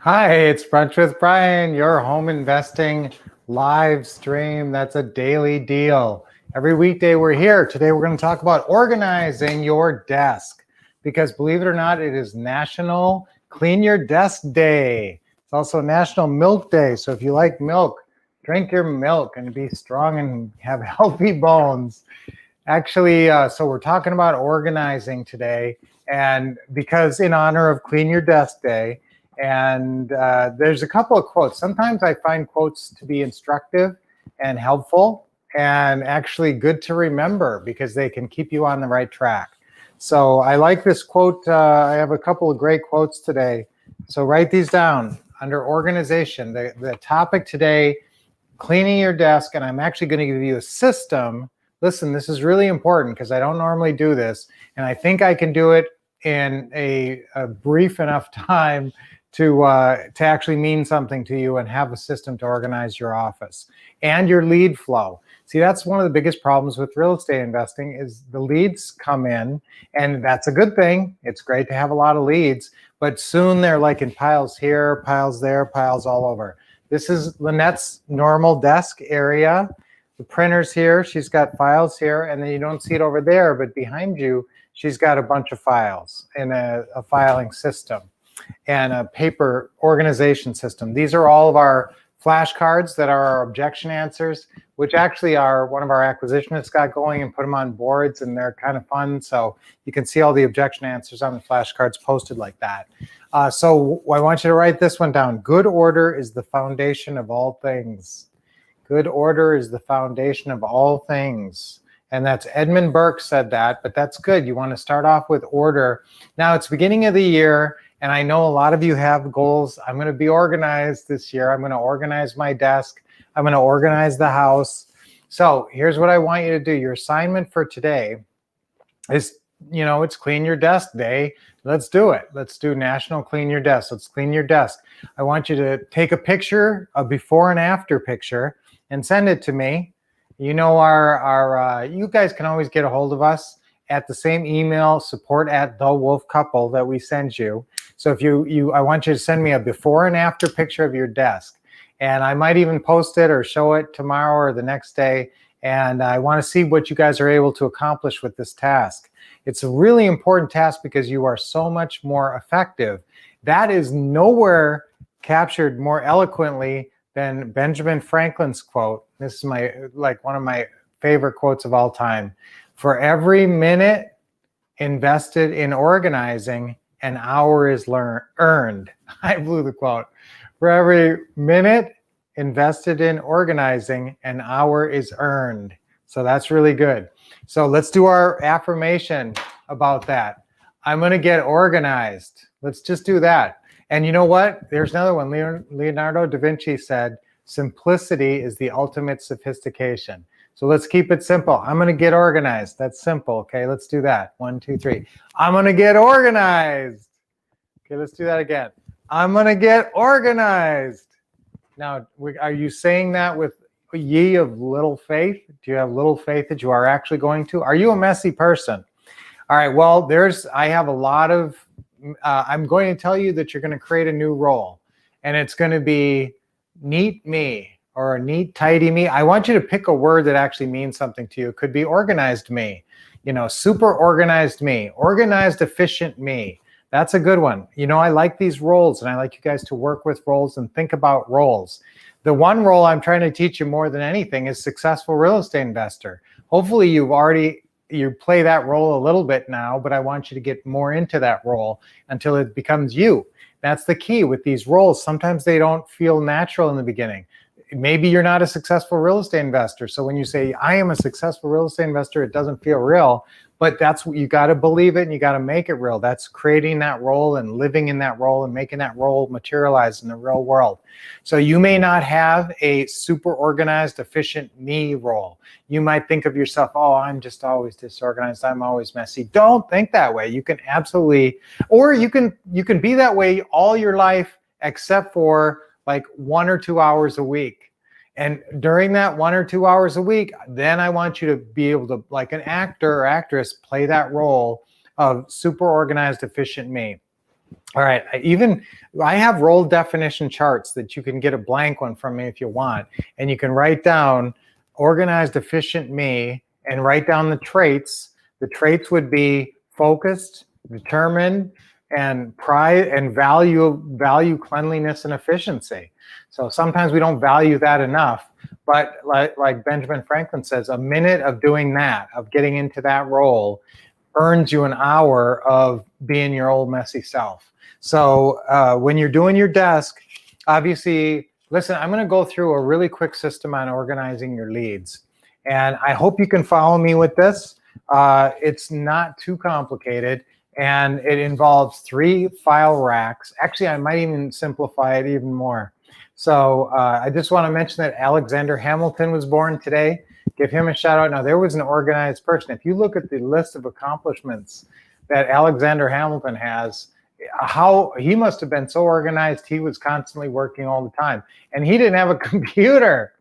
Hi, it's Brunch with Brian, your home investing live stream. That's a daily deal. Every weekday we're here. Today we're going to talk about organizing your desk because believe it or not, it is National Clean Your Desk Day. It's also National Milk Day. So if you like milk, drink your milk and be strong and have healthy bones. Actually, so we're talking about organizing today, and because in honor of Clean Your Desk Day, and there's a couple of quotes. Sometimes I find quotes to be instructive and helpful and actually good to remember because they can keep you on the right track. So I like this quote. I have a couple of great quotes today. So write these down under organization. The topic today, cleaning your desk, and I'm actually going to give you a system. Listen, this is really important because I don't normally do this, and I think I can do it in a brief enough time to actually mean something to you and have a system to organize your office and your lead flow. See, that's one of the biggest problems with real estate investing is the leads come in, and that's a good thing. It's great to have a lot of leads, but soon they're like in piles here, piles there, piles all over. This is Lynette's normal desk area. The printer's here, she's got files here, and then you don't see it over there, but behind you, she's got a bunch of files in a filing system and a paper organization system. These are all of our flashcards that are our objection answers, which actually are one of our acquisitionists got going and put them on boards, and they're kind of fun. So you can see all the objection answers on the flashcards posted like that. So I want you to write this one down. Good order is the foundation of all things. Good order is the foundation of all things. And that's Edmund Burke said that, but that's good. You want to start off with order. Now it's beginning of the year, and I know a lot of you have goals. I'm going to be organized this year. I'm going to organize my desk. I'm going to organize the house. So here's what I want you to do. Your assignment for today is, it's Clean Your Desk Day. Let's do it. Let's do National Clean Your Desk. Let's clean your desk. I want you to take a picture, a before and after picture, and send it to me. You know, you guys can always get a hold of us at the same email, support@thewolfcouple, that we send you. So if I want you to send me a before and after picture of your desk, and I might even post it or show it tomorrow or the next day. And I want to see what you guys are able to accomplish with this task. It's a really important task because you are so much more effective. That is nowhere captured more eloquently than Benjamin Franklin's quote. This is one of my favorite quotes of all time. For every minute invested in organizing, an hour is earned. I blew the quote. For every minute invested in organizing, an hour is earned. So that's really good. So let's do our affirmation about that. I'm going to get organized. Let's just do that. And you know what? There's another one. Leonardo da Vinci said, simplicity is the ultimate sophistication. So let's keep it simple. I'm going to get organized. That's simple. Okay, let's do that. 1, 2, 3. I'm going to get organized. Okay, let's do that again. I'm going to get organized. Now, are you saying that with ye of little faith? Do you have little faith that you are actually going to? Are you a messy person? All right, well, I have a lot of, I'm going to tell you that you're going to create a new role, and it's going to be neat me or neat, tidy me. I want you to pick a word that actually means something to you. It could be organized me, super organized me, organized, efficient me. That's a good one. I like these roles, and I like you guys to work with roles and think about roles. The one role I'm trying to teach you more than anything is successful real estate investor. Hopefully you play that role a little bit now, but I want you to get more into that role until it becomes you. That's the key with these roles. Sometimes they don't feel natural in the beginning. Maybe you're not a successful real estate investor. So when you say, I am a successful real estate investor, it doesn't feel real. But that's what you got to believe it, and you got to make it real. That's creating that role and living in that role and making that role materialize in the real world. So you may not have a super organized, efficient me role. You might think of yourself, oh, I'm just always disorganized. I'm always messy. Don't think that way. You can absolutely, or you can be that way all your life except for like 1 or 2 hours a week. And during that 1 or 2 hours a week, then I want you to be able to, like an actor or actress, play that role of super organized, efficient me. All right, I have role definition charts that you can get a blank one from me if you want, and you can write down organized, efficient me, and write down the traits. The traits would be focused, determined, and pride and value cleanliness and efficiency. So sometimes we don't value that enough, but like Benjamin Franklin says, a minute of doing that, of getting into that role, earns you an hour of being your old messy self. So when you're doing your desk, obviously, listen, I'm going to go through a really quick system on organizing your leads. And I hope you can follow me with this. It's not too complicated, and it involves 3 file racks. Actually, I might even simplify it even more. So I just want to mention that Alexander Hamilton was born today. Give him a shout out. Now, there was an organized person. If you look at the list of accomplishments that Alexander Hamilton has, how he must have been so organized. He was constantly working all the time, and he didn't have a computer.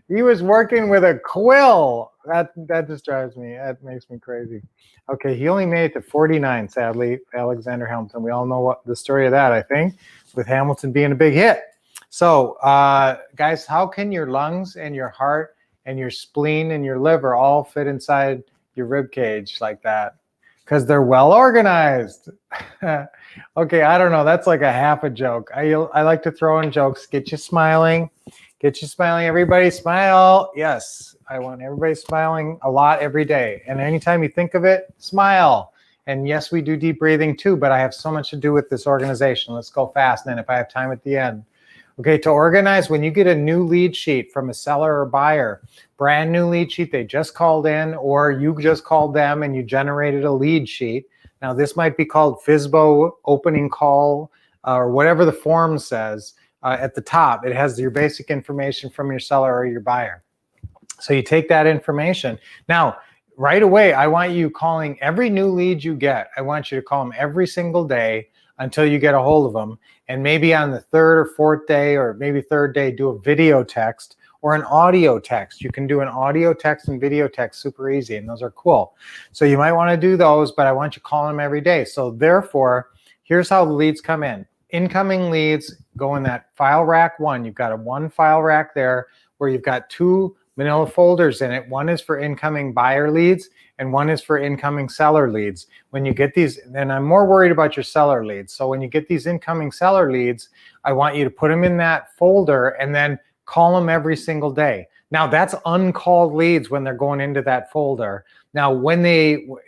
He was working with a quill. That just drives me. That makes me crazy. Okay, he only made it to 49, sadly, Alexander Hamilton. We all know what the story of that, I think, with Hamilton being a big hit. So, guys, how can your lungs and your heart and your spleen and your liver all fit inside your rib cage like that? Because they're well organized. Okay, I don't know. That's like a half a joke. I like to throw in jokes. Get you smiling. Get you smiling. Everybody smile. Yes, I want everybody smiling a lot every day. And anytime you think of it, smile. And yes, we do deep breathing too, but I have so much to do with this organization. Let's go fast, and then if I have time at the end. Okay, to organize, when you get a new lead sheet from a seller or buyer, brand new lead sheet, they just called in, or you just called them and you generated a lead sheet. Now, this might be called FSBO opening call, or whatever the form says at the top. It has your basic information from your seller or your buyer. So you take that information. Now, right away, I want you calling every new lead you get. I want you to call them every single day until you get a hold of them. And maybe on the 3rd or 4th day, or maybe 3rd day, do a video text or an audio text. You can do an audio text and video text super easy, and those are cool. So you might want to do those, but I want you calling them every day. So therefore, here's how the leads come in. Incoming leads go in that file rack 1. You've got a 1 file rack there where you've got 2 manila folders in it. One is for incoming buyer leads, and one is for incoming seller leads. When you get these, then I'm more worried about your seller leads. So when you get these incoming seller leads, I want you to put them in that folder and then call them every single day. Now, that's uncalled leads when they're going into that folder. Now, when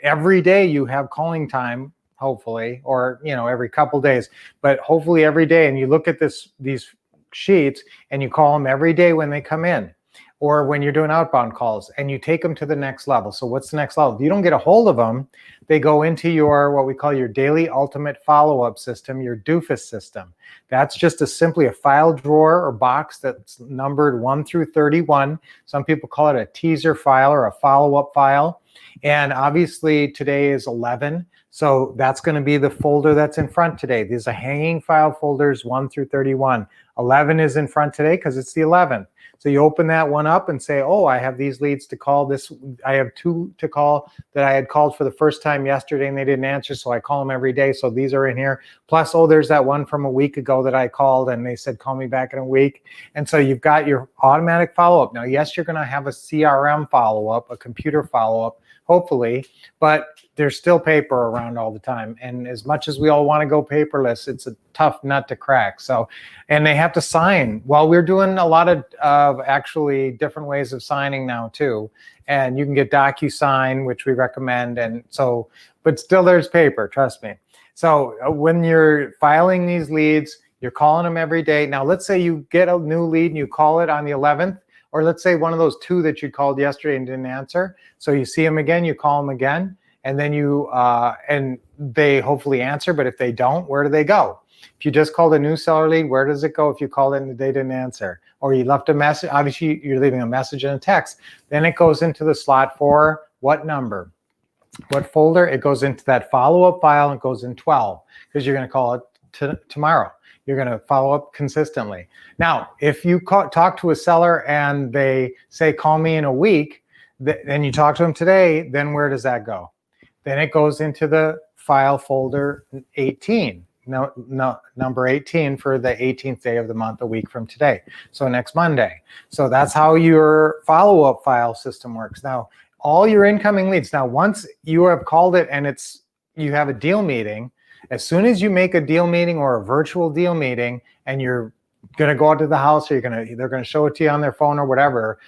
every day you have calling time, hopefully, or every couple days, but hopefully every day, and you look at these sheets and you call them every day when they come in, or when you're doing outbound calls, and you take them to the next level. So what's the next level? If you don't get a hold of them, they go into your, what we call your daily ultimate follow-up system, your DOOFUS system. That's just simply a file drawer or box that's numbered 1 through 31. Some people call it a teaser file or a follow-up file. And obviously today is 11. So that's going to be the folder that's in front today. These are hanging file folders 1 through 31. 11 is in front today because it's the 11th. So you open that one up and say, oh, I have these leads to call. I have 2 to call that I had called for the first time yesterday and they didn't answer, so I call them every day. So these are in here. Plus, oh, there's that one from a week ago that I called and they said, call me back in a week. And so you've got your automatic follow-up. Now, yes, you're going to have a CRM follow-up, a computer follow-up, hopefully, but there's still paper around all the time. And as much as we all want to go paperless, it's a tough nut to crack. So, and they have to sign. Well, we're doing a lot of actually different ways of signing now too. And you can get DocuSign, which we recommend. And so, but still there's paper, trust me. So when you're filing these leads, you're calling them every day. Now, let's say you get a new lead and you call it on the 11th, or let's say one of those 2 that you called yesterday and didn't answer. So you see them again, you call them again. And then and they hopefully answer, but if they don't, where do they go? If you just called a new seller lead, where does it go if you called in and they didn't answer? Or you left a message, obviously you're leaving a message and a text. Then it goes into the slot for what number? What folder? It goes into that follow-up file and goes in 12 because you're going to call it tomorrow. You're going to follow up consistently. Now, if you talk to a seller and they say, call me in a week, then you talk to them today, then where does that go? Then it goes into the file folder 18, number 18 for the 18th day of the month, a week from today. So next Monday. So that's how your follow-up file system works. Now, all your incoming leads. Now, once you have called it and you have a deal meeting, as soon as you make a deal meeting or a virtual deal meeting and you're going to go out to the house, or they're going to show it to you on their phone or whatever,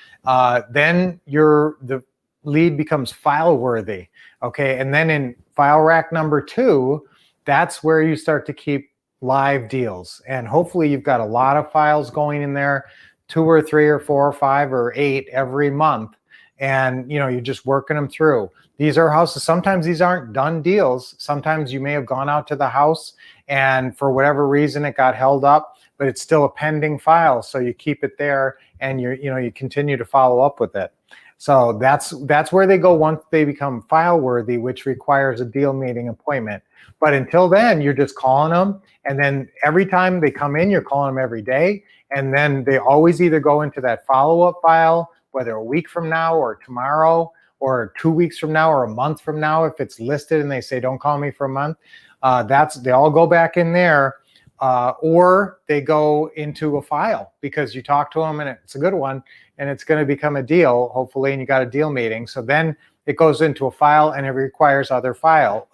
then the lead becomes file worthy. Okay. And then in file rack number 2, that's where you start to keep live deals. And hopefully you've got a lot of files going in there, 2 or 3 or 4 or 5 or 8 every month. And you're just working them through. These are houses. Sometimes these aren't done deals. Sometimes you may have gone out to the house and for whatever reason it got held up, but it's still a pending file. So you keep it there and you continue to follow up with it. So that's where they go once they become file worthy, which requires a deal meeting appointment. But until then, you're just calling them. And then every time they come in, you're calling them every day. And then they always either go into that follow-up file, whether a week from now or tomorrow or 2 weeks from now or a month from now, if it's listed and they say, don't call me for a month, they all go back in there, or they go into a file because you talk to them and it's a good one and it's going to become a deal, hopefully, and you got a deal meeting. So then it goes into a file and it requires other file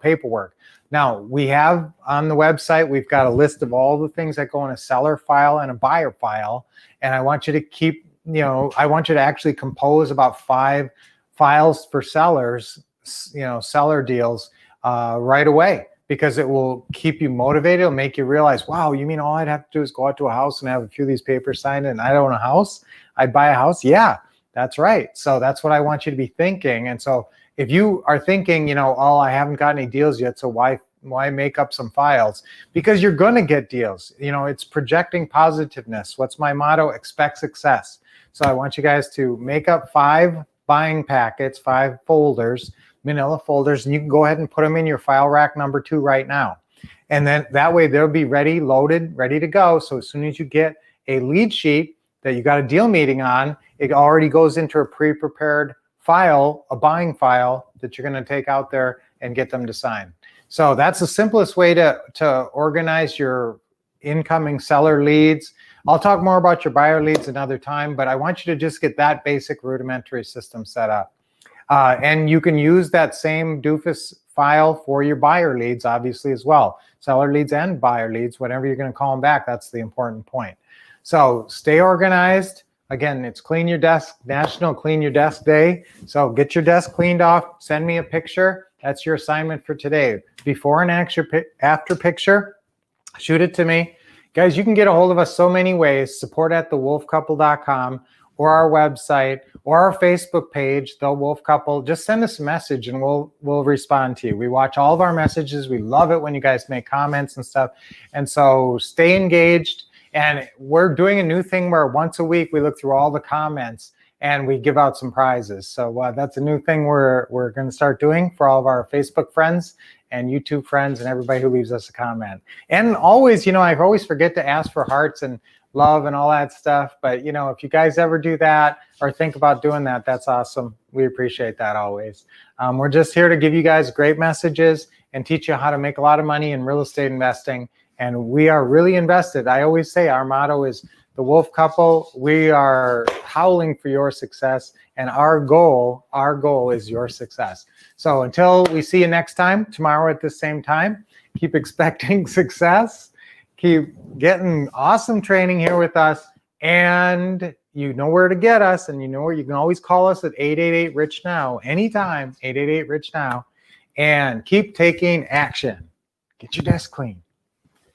paperwork. Now, we have on the website, we've got a list of all the things that go in a seller file and a buyer file. And I want you to keep, I want you to actually compose about 5 files for sellers, seller deals right away, because it will keep you motivated. It'll make you realize, wow, you mean all I'd have to do is go out to a house and have a few of these papers signed and I'd own a house? I'd buy a house? Yeah, that's right. So that's what I want you to be thinking. And so if you are thinking, oh, I haven't got any deals yet, so why make up some files? Because you're going to get deals. It's projecting positiveness. What's my motto? Expect success. So I want you guys to make up 5 buying packets, 5 folders, manila folders, and you can go ahead and put them in your file rack number 2 right now. And then that way they'll be ready, loaded, ready to go. So as soon as you get a lead sheet that you got a deal meeting on, it already goes into a pre-prepared file, a buying file that you're going to take out there and get them to sign. So that's the simplest way to organize your incoming seller leads. I'll talk more about your buyer leads another time, but I want you to just get that basic rudimentary system set up. And you can use that same doofus file for your buyer leads, obviously, as well. Seller leads and buyer leads, whatever you're going to call them back, that's the important point. So stay organized. Again, it's Clean Your Desk, National Clean Your Desk Day. So get your desk cleaned off, send me a picture. That's your assignment for today. Before and after picture, shoot it to me. Guys, you can get a hold of us so many ways, support@thewolfcouple.com, or our website, or our Facebook page, The Wolf Couple. Just send us a message and we'll respond to you. We watch all of our messages. We love it when you guys make comments and stuff. And so stay engaged. And we're doing a new thing where once a week we look through all the comments and we give out some prizes. So that's a new thing we're going to start doing for all of our Facebook friends and YouTube friends and everybody who leaves us a comment. And always, I always forget to ask for hearts and love and all that stuff. But, if you guys ever do that or think about doing that, that's awesome. We appreciate that always. We're just here to give you guys great messages and teach you how to make a lot of money in real estate investing. And we are really invested. I always say our motto is The Wolf Couple. We are howling for your success, and our goal is your success. So until we see you next time, tomorrow at the same time, keep expecting success. Keep getting awesome training here with us, and you know where to get us, and you know where you can always call us at 888-RICH-NOW, anytime, 888-RICH-NOW, and keep taking action. Get your desk clean.